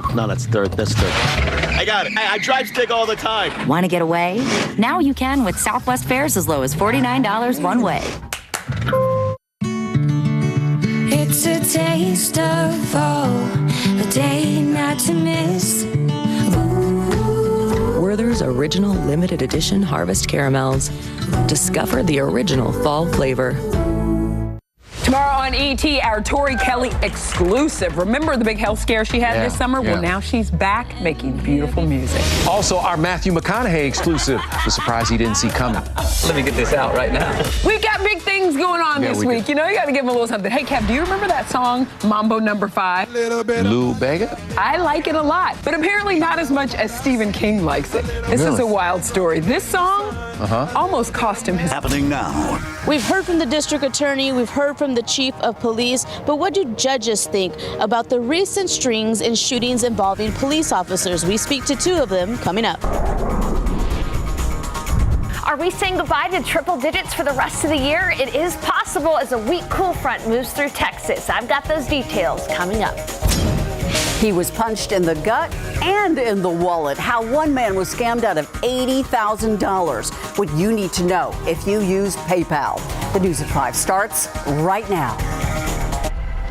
No, that's third. That's third. I got it. I drive stick all the time. Want to get away? Now you can with Southwest fares as low as $49 one way. It's a taste of fall, a day not to miss. Werther's Original Limited Edition Harvest Caramels. Discover the original fall flavor. Tomorrow on ET, our Tori Kelly exclusive. Remember the big health scare she had this summer? Well, now she's back making beautiful music. Also, our Matthew McConaughey exclusive. The surprise he didn't see coming. Let me get this out right now. We got big things going on this week. You know, you got to give them a little something. Hey, Kev, do you remember that song, Mambo No. 5? Lou Bega? I like it a lot, but apparently not as much as Stephen King likes it. This is a wild story. This song almost cost him his... Happening now. We've heard from the district attorney, we've heard from the chief of police, but what do judges think about the recent strings and shootings involving police officers? We speak to two of them coming up. Are we saying goodbye to triple digits for the rest of the year? It is possible as a weak cool front moves through Texas. I've got those details coming up. He was punched in the gut and in the wallet. How one man was scammed out of $80,000. What you need to know if you use PayPal. The News at 5 starts right now.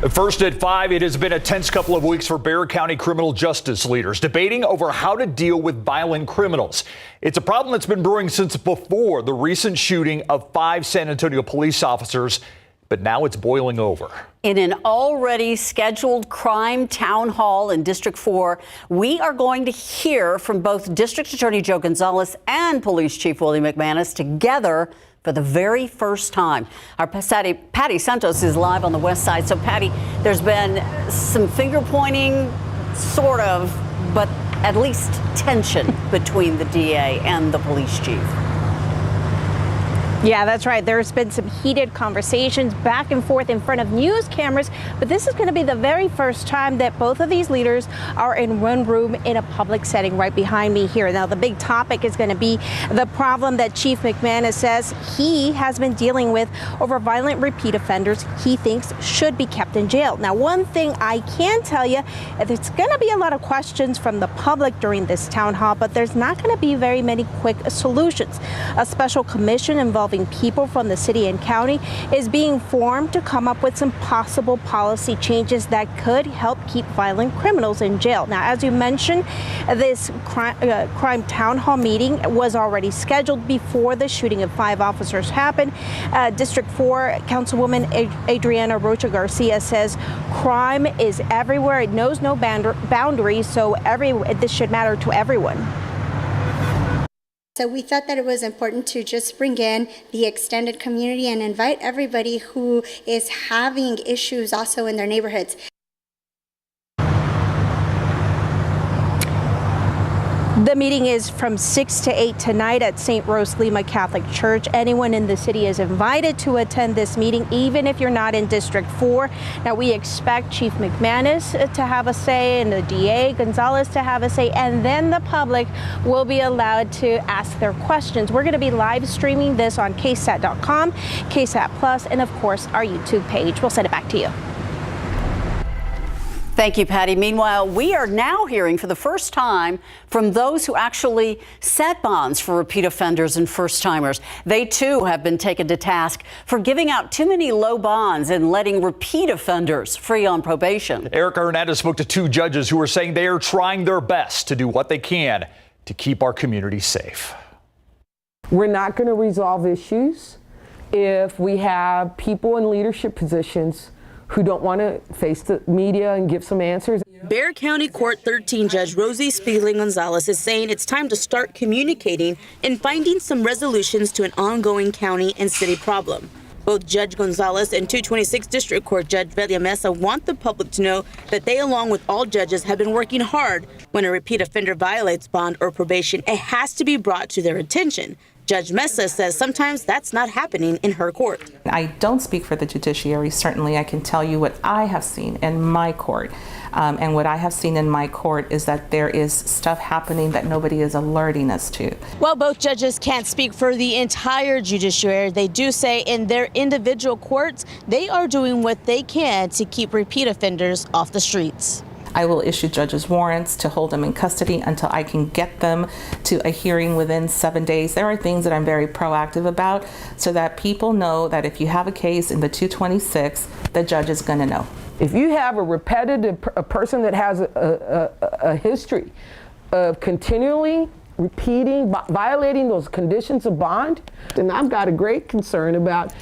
First at 5, it has been a tense couple of weeks for Bexar County criminal justice leaders debating over how to deal with violent criminals. It's a problem that's been brewing since before the recent shooting of 5 San Antonio police officers, but now it's boiling over. In an already scheduled crime town hall in District 4, we are going to hear from both District Attorney Joe Gonzalez and Police Chief William McManus together for the very first time. Our Patty Santos is live on the west side. So, Patty, there's been some finger pointing, sort of, but at least tension between the DA and the police chief. Yeah, that's right. There's been some heated conversations back and forth in front of news cameras, but this is going to be the very first time that both of these leaders are in one room in a public setting right behind me here. Now, the big topic is going to be the problem that Chief McManus says he has been dealing with over violent repeat offenders he thinks should be kept in jail. Now, one thing I can tell you, there's going to be a lot of questions from the public during this town hall, but there's not going to be very many quick solutions. A special commission involving people from the city and county is being formed to come up with some possible policy changes that could help keep violent criminals in jail. Now, as you mentioned, this crime town hall meeting was already scheduled before the shooting of 5 officers happened. District 4 Councilwoman Adriana Rocha Garcia says crime is everywhere. It knows no boundaries, so this should matter to everyone. So we thought that it was important to just bring in the extended community and invite everybody who is having issues also in their neighborhoods. The meeting is from 6 to 8 tonight at St. Rose Lima Catholic Church. Anyone in the city is invited to attend this meeting, even if you're not in District 4. Now, we expect Chief McManus to have a say and the DA Gonzalez to have a say, and then the public will be allowed to ask their questions. We're going to be live streaming this on KSAT.com, KSAT Plus, and of course, our YouTube page. We'll send it back to you. Thank you, Patty. Meanwhile, we are now hearing for the first time from those who actually set bonds for repeat offenders and first-timers. They, too, have been taken to task for giving out too many low bonds and letting repeat offenders free on probation. Erica Hernandez spoke to 2 judges who are saying they are trying their best to do what they can to keep our community safe. We're not going to resolve issues if we have people in leadership positions who don't want to face the media and give some answers. Bexar County Court 13 Judge Rosie Spiegel Gonzalez is saying it's time to start communicating and finding some resolutions to an ongoing county and city problem. Both Judge Gonzalez and 226 District Court Judge Velia Mesa want the public to know that they, along with all judges, have been working hard. When a repeat offender violates bond or probation, it has to be brought to their attention. Judge Mesa says sometimes that's not happening in her court. I don't speak for the judiciary. Certainly, I can tell you what I have seen in my court. And what I have seen in my court is that there is stuff happening that nobody is alerting us to. While both judges can't speak for the entire judiciary, they do say in their individual courts, they are doing what they can to keep repeat offenders off the streets. I will issue judges' warrants to hold them in custody until I can get them to a hearing within 7 days. There are things that I'm very proactive about so that people know that if you have a case in the 226, the judge is going to know. If you have a person that has a history of continually repeating, violating those conditions of bond, then I've got a great concern about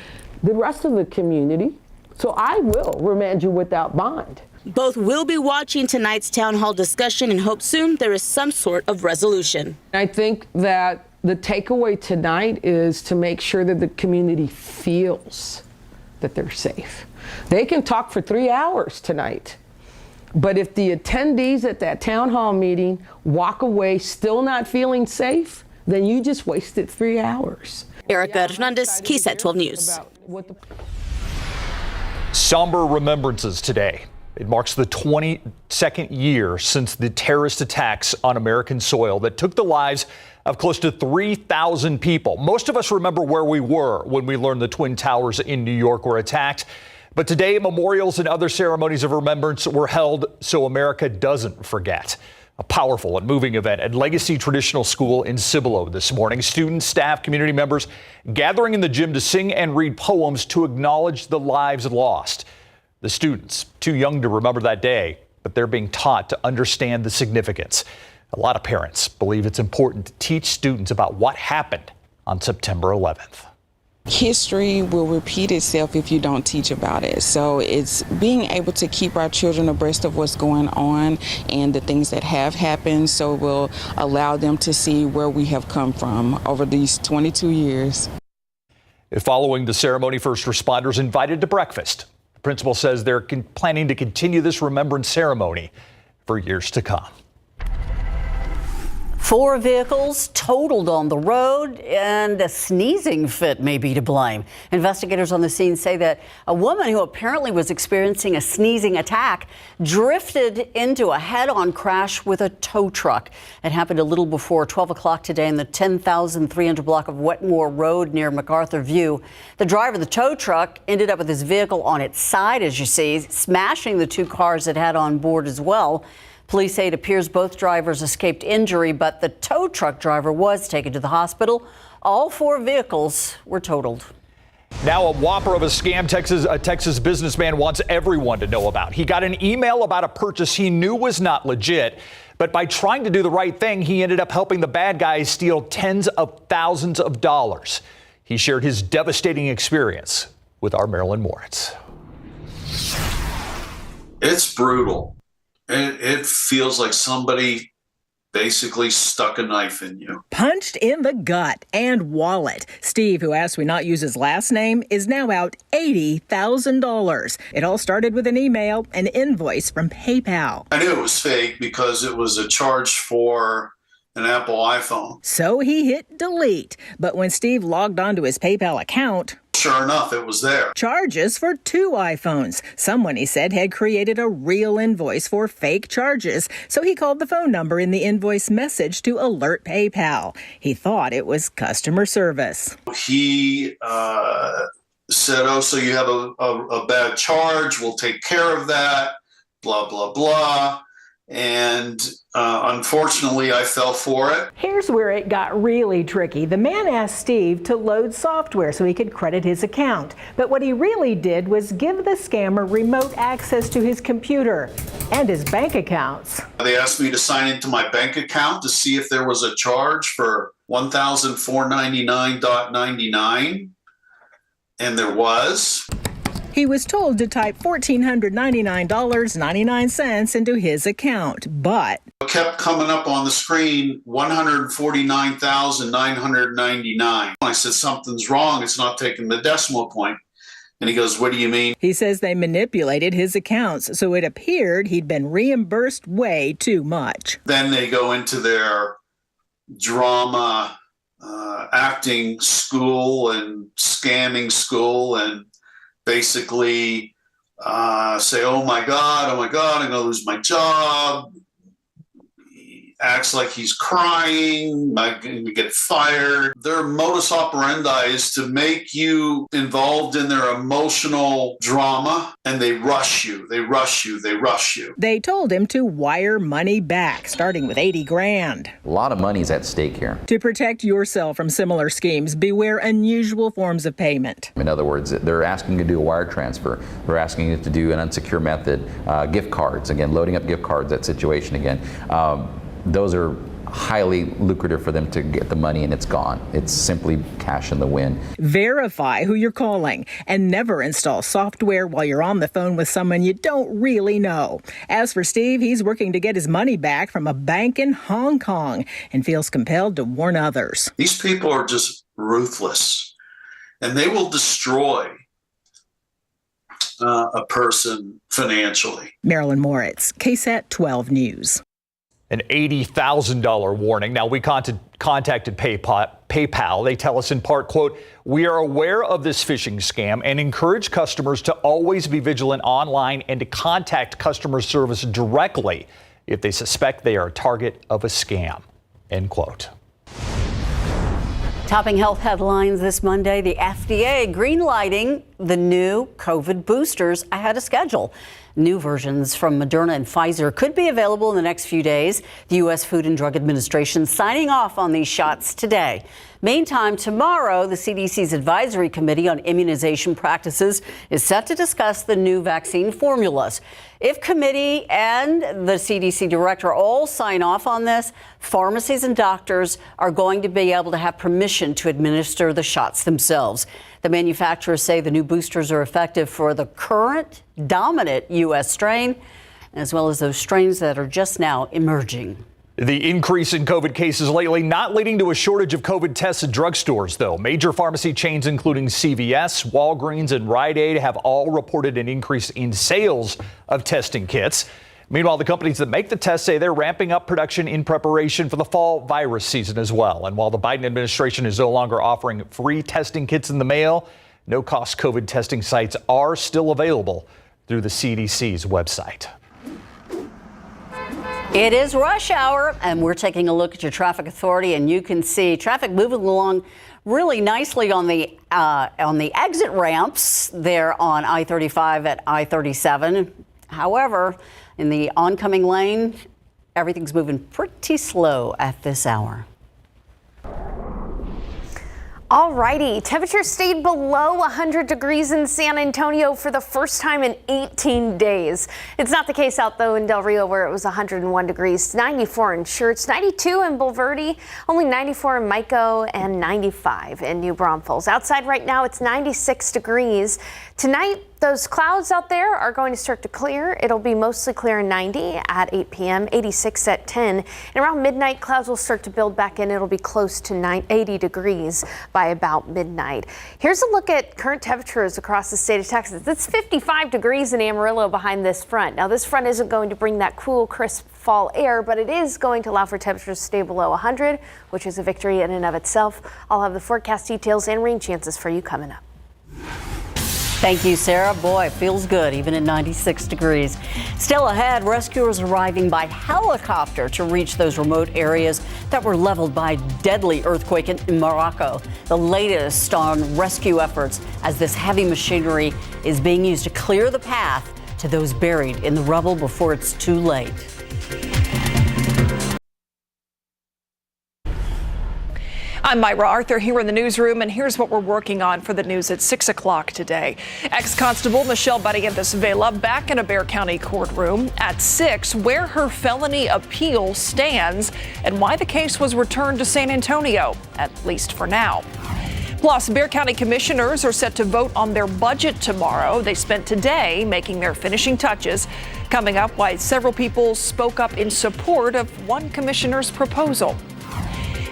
the rest of the community. So I will remand you without bond. Both will be watching tonight's town hall discussion and hope soon there is some sort of resolution. I think that the takeaway tonight is to make sure that the community feels that they're safe. They can talk for 3 hours tonight, but if the attendees at that town hall meeting walk away still not feeling safe, then you just wasted 3 hours. Erica Hernandez, KSAT 12 News. Somber remembrances today. It marks the 22nd year since the terrorist attacks on American soil that took the lives of close to 3,000 people. Most of us remember where we were when we learned the Twin Towers in New York were attacked. But today, memorials and other ceremonies of remembrance were held so America doesn't forget. A powerful and moving event at Legacy Traditional School in Cibolo this morning. Students, staff, community members gathering in the gym to sing and read poems to acknowledge the lives lost. The students, too young to remember that day, but they're being taught to understand the significance. A lot of parents believe it's important to teach students about what happened on September 11th. History will repeat itself if you don't teach about it. So it's being able to keep our children abreast of what's going on and the things that have happened, so it will allow them to see where we have come from over these 22 years. Following the ceremony, first responders invited to breakfast. The principal says they're planning to continue this remembrance ceremony for years to come. 4 vehicles totaled on the road, and a sneezing fit may be to blame. Investigators on the scene say that a woman who apparently was experiencing a sneezing attack drifted into a head-on crash with a tow truck. It happened a little before 12 o'clock today in the 10,300 block of Wetmore Road near MacArthur View. The driver of the tow truck ended up with his vehicle on its side, as you see, smashing the 2 cars it had on board as well. Police say it appears both drivers escaped injury, but the tow truck driver was taken to the hospital. All 4 vehicles were totaled. Now a whopper of a scam a Texas businessman wants everyone to know about. He got an email about a purchase he knew was not legit, but by trying to do the right thing, he ended up helping the bad guys steal tens of thousands of dollars. He shared his devastating experience with our Marilyn Moritz. It's brutal. It feels like somebody basically stuck a knife in you. Punched in the gut and wallet. Steve, who asked we not use his last name, is now out $80,000. It all started with an email, an invoice from PayPal. I knew it was fake because it was a charge for an Apple iPhone. So he hit delete. But when Steve logged onto his PayPal account, sure enough, it was there. Charges for 2 iPhones. Someone, he said, had created a real invoice for fake charges. So he called the phone number in the invoice message to alert PayPal. He thought it was customer service. He said, oh, so you have a bad charge. We'll take care of that. Blah, blah, blah. And unfortunately, I fell for it. Here's where it got really tricky. The man asked Steve to load software so he could credit his account. But what he really did was give the scammer remote access to his computer and his bank accounts. They asked me to sign into my bank account to see if there was a charge for $1,499.99, and there was. He was told to type $1,499.99 into his account, but it kept coming up on the screen, $149,999. I said, something's wrong. It's not taking the decimal point. And he goes, what do you mean? He says they manipulated his accounts, so it appeared he'd been reimbursed way too much. Then they go into their drama acting school and scamming school and basically say, oh my God, I'm going to lose my job. acts like he's crying, might get fired. Their modus operandi is to make you involved in their emotional drama, and they rush you, they rush you, they rush you. They told him to wire money back, starting with $80,000. A lot of money's at stake here. To protect yourself from similar schemes, beware unusual forms of payment. In other words, they're asking you to do a wire transfer. They're asking you to do an unsecure method, gift cards, again, loading up gift cards, that situation again. Those are highly lucrative for them to get the money, and it's gone. It's simply cash in the wind. Verify who you're calling and never install software while you're on the phone with someone you don't really know. As for Steve, he's working to get his money back from a bank in Hong Kong and feels compelled to warn others. These people are just ruthless, and they will destroy a person financially. Marilyn Moritz, KSAT 12 News. An $80,000 warning. Now, we contacted PayPal. They tell us in part, quote, "We are aware of this phishing scam and encourage customers to always be vigilant online and to contact customer service directly if they suspect they are a target of a scam," end quote. Topping health headlines this Monday, the FDA greenlighting the new COVID boosters ahead of schedule. New versions from Moderna and Pfizer could be available in the next few days. The U.S. Food and Drug Administration signing off on these shots today. Meantime, tomorrow, the CDC's Advisory Committee on Immunization Practices is set to discuss the new vaccine formulas. If committee and the CDC director all sign off on this, pharmacies and doctors are going to be able to have permission to administer the shots themselves. The manufacturers say the new boosters are effective for the current dominant U.S. strain, as well as those strains that are just now emerging. The increase in COVID cases lately not leading to a shortage of COVID tests at drugstores, though. Major pharmacy chains, including CVS, Walgreens, and Rite Aid, have all reported an increase in sales of testing kits. Meanwhile, the companies that make the tests say they're ramping up production in preparation for the fall virus season as well. And while the Biden administration is no longer offering free testing kits in the mail, no-cost COVID testing sites are still available through the CDC's website. It is rush hour, and we're taking a look at your traffic authority, and you can see traffic moving along really nicely on the exit ramps there on I-35 at I-37. However, in the oncoming lane, everything's moving pretty slow at this hour. All righty, temperatures stayed below 100 degrees in San Antonio for the first time in 18 days. It's not the case out though in Del Rio, where it was 101 degrees, 94 in Schertz, 92 in Bulverde, only 94 in Mico, and 95 in New Braunfels. Outside right now, it's 96 degrees. Tonight, those clouds out there are going to start to clear. It'll be mostly clear and 90 at 8 p.m., 86 at 10. And around midnight, clouds will start to build back in. It'll be close to 80 degrees by about midnight. Here's a look at current temperatures across the state of Texas. It's 55 degrees in Amarillo behind this front. Now, this front isn't going to bring that cool, crisp fall air, but it is going to allow for temperatures to stay below 100, which is a victory in and of itself. I'll have the forecast details and rain chances for you coming up. Thank you, Sarah. Boy, it feels good, even at 96 degrees. Still ahead, rescuers arriving by helicopter to reach those remote areas that were leveled by a deadly earthquake in Morocco. The latest on rescue efforts as this heavy machinery is being used to clear the path to those buried in the rubble before it's too late. I'm Myra Arthur here in the newsroom, and here's what we're working on for the news at 6 o'clock today. Ex-Constable Michelle Barrientos Vela back in a Bexar County courtroom at 6, where her felony appeal stands and why the case was returned to San Antonio, at least for now. Plus, Bexar County commissioners are set to vote on their budget tomorrow. They spent today making their finishing touches. Coming up, why several people spoke up in support of one commissioner's proposal.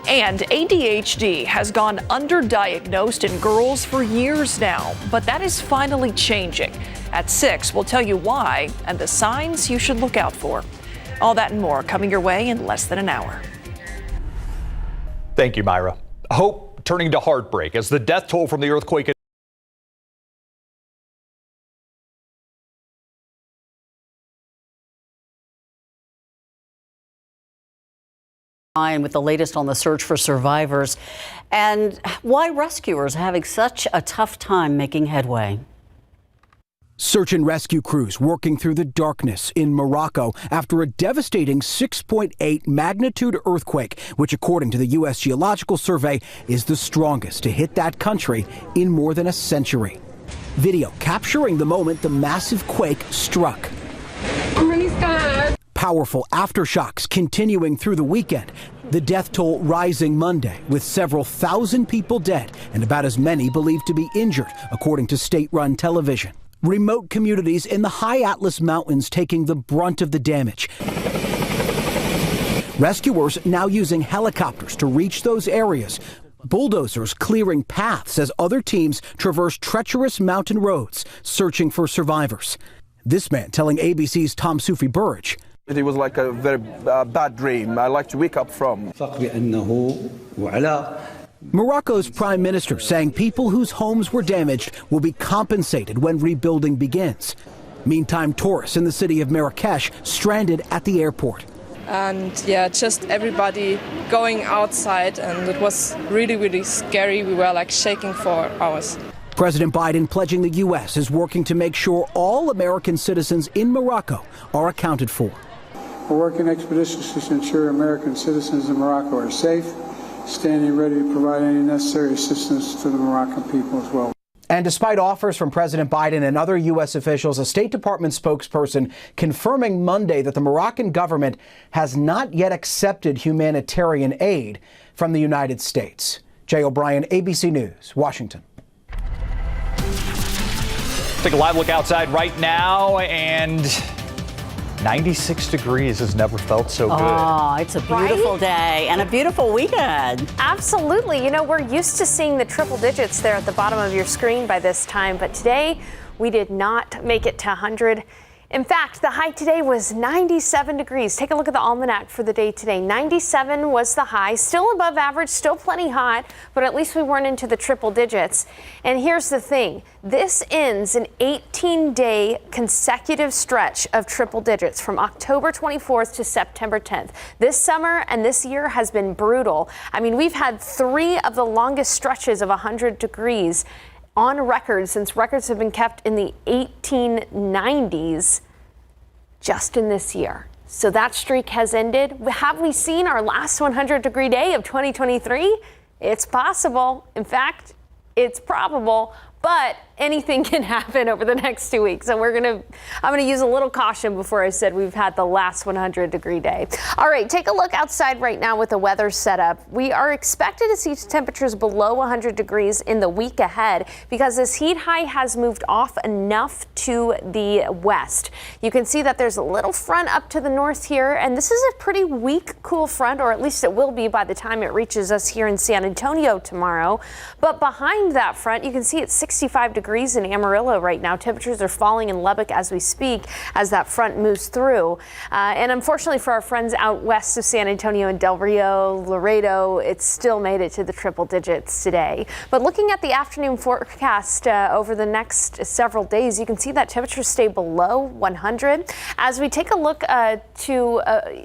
And ADHD has gone underdiagnosed in girls for years now, but that is finally changing. At 6, we'll tell you why and the signs you should look out for. All that and more coming your way in less than an hour. Thank you, Myra. Hope turning to heartbreak as the death toll from the earthquake And with the latest on the search for survivors and why rescuers are having such a tough time making headway. Search and rescue crews working through the darkness in Morocco after a devastating 6.8 magnitude earthquake, which according to the U.S. Geological Survey is the strongest to hit that country in more than a century. Video capturing the moment the massive quake struck. Powerful aftershocks continuing through the weekend. The death toll rising Monday, with several thousand people dead and about as many believed to be injured, according to state-run television. Remote communities in the high Atlas Mountains taking the brunt of the damage. Rescuers now using helicopters to reach those areas. Bulldozers clearing paths as other teams traverse treacherous mountain roads, searching for survivors. This man telling ABC's Tom Sufi Burridge. It was like a very bad dream I like to wake up from. Morocco's prime minister saying people whose homes were damaged will be compensated when rebuilding begins. Meantime, tourists in the city of Marrakesh stranded at the airport. And yeah, just everybody going outside, and it was really, really scary. We were like shaking for hours. President Biden pledging the U.S. is working to make sure all American citizens in Morocco are accounted for. We're working expeditiously to ensure American citizens in Morocco are safe, standing ready to provide any necessary assistance to the Moroccan people as well. And despite offers from President Biden and other U.S. officials, a State Department spokesperson confirming Monday that the Moroccan government has not yet accepted humanitarian aid from the United States. Jay O'Brien, ABC News, Washington. Take a live look outside right now, and 96 degrees has never felt so good. Oh, it's a beautiful day and a beautiful weekend. Absolutely. You know, we're used to seeing the triple digits there at the bottom of your screen by this time, but today we did not make it to 100. In fact, the high today was 97 degrees. Take a look at the almanac for the day today. 97 was the high, still above average, still plenty hot, but at least we weren't into the triple digits. And here's the thing. This ends an 18-day consecutive stretch of triple digits from October 24th to September 10th. This summer and this year has been brutal. I mean, we've had 3 of the longest stretches of 100 degrees on record since records have been kept in the 1890s just in this year. So that streak has ended. Have we seen our last 100-degree day of 2023? It's possible. In fact, it's probable, but anything can happen over the next 2 weeks. So I'm gonna use a little caution before I said we've had the last 100-degree day. All right, take a look outside right now with the weather setup. We are expected to see temperatures below 100 degrees in the week ahead because this heat high has moved off enough to the west. You can see that there's a little front up to the north here, and this is a pretty weak, cool front, or at least it will be by the time it reaches us here in San Antonio tomorrow. But behind that front, you can see it's 65 degrees in Amarillo right now. Temperatures are falling in Lubbock as we speak as that front moves through. And unfortunately for our friends out west of San Antonio and Del Rio, Laredo, it's still made it to the triple digits today. But looking at the afternoon forecast over the next several days, you can see that temperatures stay below 100. As we take a look to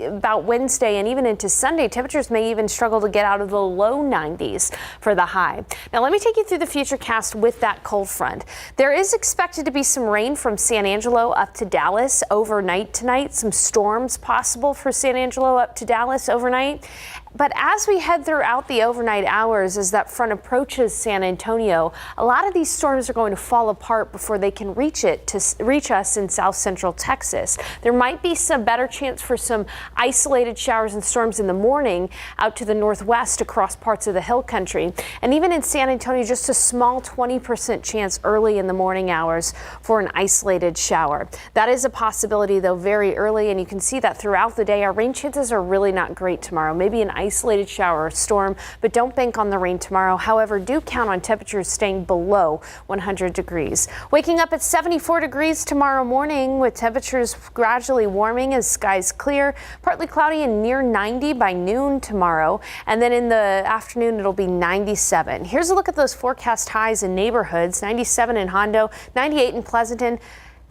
about Wednesday and even into Sunday, temperatures may even struggle to get out of the low 90s for the high. Now let me take you through the futurecast with that cold front. There is expected to be some rain from San Angelo up to Dallas overnight tonight. Some storms possible for San Angelo up to Dallas overnight. But as we head throughout the overnight hours, as that front approaches San Antonio, a lot of these storms are going to fall apart before they can reach us in south central Texas. There might be some better chance for some isolated showers and storms in the morning out to the northwest across parts of the hill country. And even in San Antonio, just a small 20% chance early in the morning hours for an isolated shower. That is a possibility, though, very early, and you can see that throughout the day. Our rain chances are really not great tomorrow. Maybe an isolated shower or storm, but don't bank on the rain tomorrow. However, do count on temperatures staying below 100 degrees. Waking up at 74 degrees tomorrow morning with temperatures gradually warming as skies clear, partly cloudy and near 90 by noon tomorrow. And then in the afternoon, it'll be 97. Here's a look at those forecast highs in neighborhoods. 97 in Hondo, 98 in Pleasanton.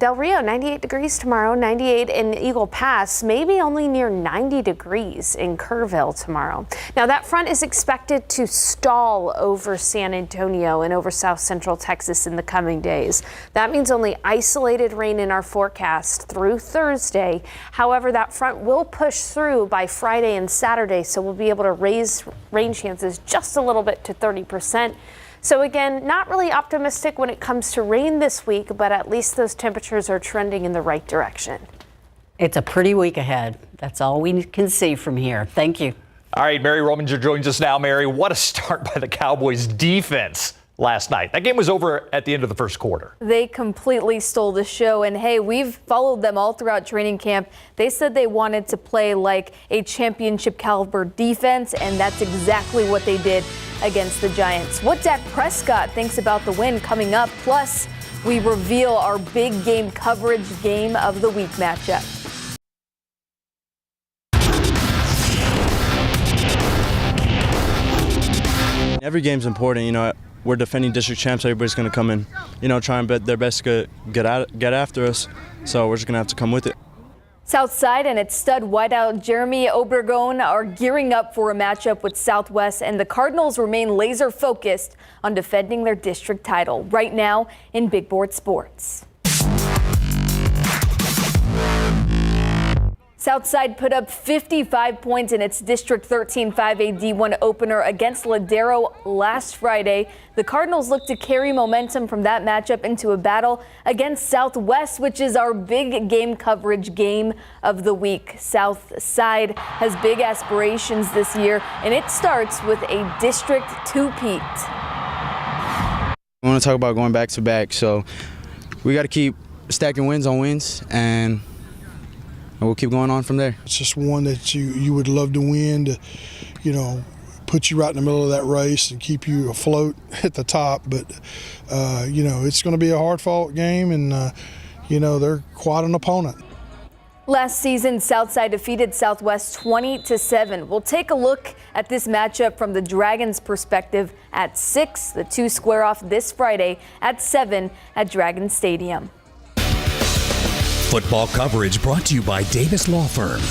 Del Rio, 98 degrees tomorrow, 98 in Eagle Pass, maybe only near 90 degrees in Kerrville tomorrow. Now, that front is expected to stall over San Antonio and over south central Texas in the coming days. That means only isolated rain in our forecast through Thursday. However, that front will push through by Friday and Saturday, so we'll be able to raise rain chances just a little bit to 30%. So again, not really optimistic when it comes to rain this week, but at least those temperatures are trending in the right direction. It's a pretty week ahead. That's all we can see from here. Thank you. All right, Mary Rominger joins us now. Mary, what a start by the Cowboys defense last night. That game was over at the end of the first quarter. They completely stole the show. And hey, we've followed them all throughout training camp. They said they wanted to play like a championship caliber defense, and that's exactly what they did against the Giants. What Dak Prescott thinks about the win coming up. Plus, we reveal our big game coverage game of the week matchup. Every game's important, you know. We're defending district champs. Everybody's going to come in, you know, try and bet their best to get after us. So we're just going to have to come with it. Southside and its stud wideout Jeremy Obregon are gearing up for a matchup with Southwest, and the Cardinals remain laser focused on defending their district title right now in Big Board Sports. Southside put up 55 points in its District 13 5A D1 opener against Ladero last Friday. The Cardinals look to carry momentum from that matchup into a battle against Southwest, which is our big game coverage game of the week. Southside has big aspirations this year, and it starts with a district two-peat. I want to talk about going back to back, so we got to keep stacking wins on wins, and we'll keep going on from there. It's just one that you would love to win, to, you know, put you right in the middle of that race and keep you afloat at the top. But, you know, it's going to be a hard-fought game, and, you know, they're quite an opponent. Last season, Southside defeated Southwest 20-7. We'll take a look at this matchup from the Dragons' perspective at 6. The two square off this Friday at 7 at Dragon Stadium. Football coverage brought to you by Davis Law Firm.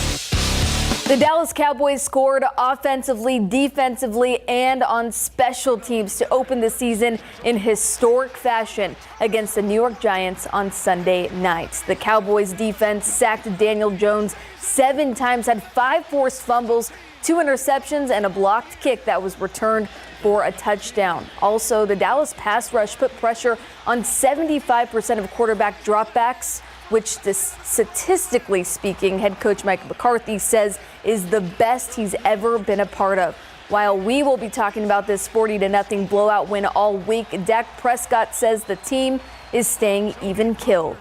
The Dallas Cowboys scored offensively, defensively, and on special teams to open the season in historic fashion against the New York Giants on Sunday night. The Cowboys defense sacked Daniel Jones 7 times, had 5 forced fumbles, 2 interceptions, and a blocked kick that was returned for a touchdown. Also, the Dallas pass rush put pressure on 75% of quarterback dropbacks, which statistically speaking, head coach Mike McCarthy says is the best he's ever been a part of. While we will be talking about this 40-0 blowout win all week, Dak Prescott says the team is staying even-killed.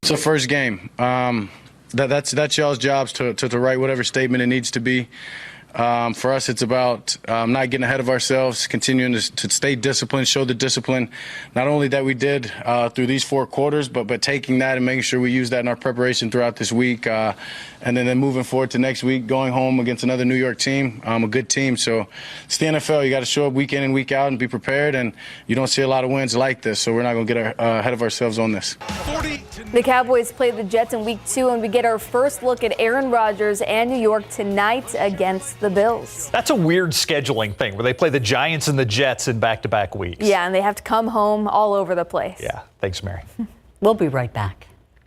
It's a first game. That's y'all's jobs to write whatever statement it needs to be. For us, it's about not getting ahead of ourselves, continuing to stay disciplined, show the discipline, not only that we did through these 4 quarters, but taking that and making sure we use that in our preparation throughout this week. And then moving forward to next week, going home against another New York team, a good team. So it's the NFL. You got to show up week in and week out and be prepared. And you don't see a lot of wins like this, so we're not going to get ahead of ourselves on this. The Cowboys play the Jets in week 2, and we get our first look at Aaron Rodgers and New York tonight against the Bills. That's a weird scheduling thing where they play the Giants and the Jets in back-to-back weeks. Yeah, and they have to come home all over the place. Yeah. Thanks, Mary. We'll be right back.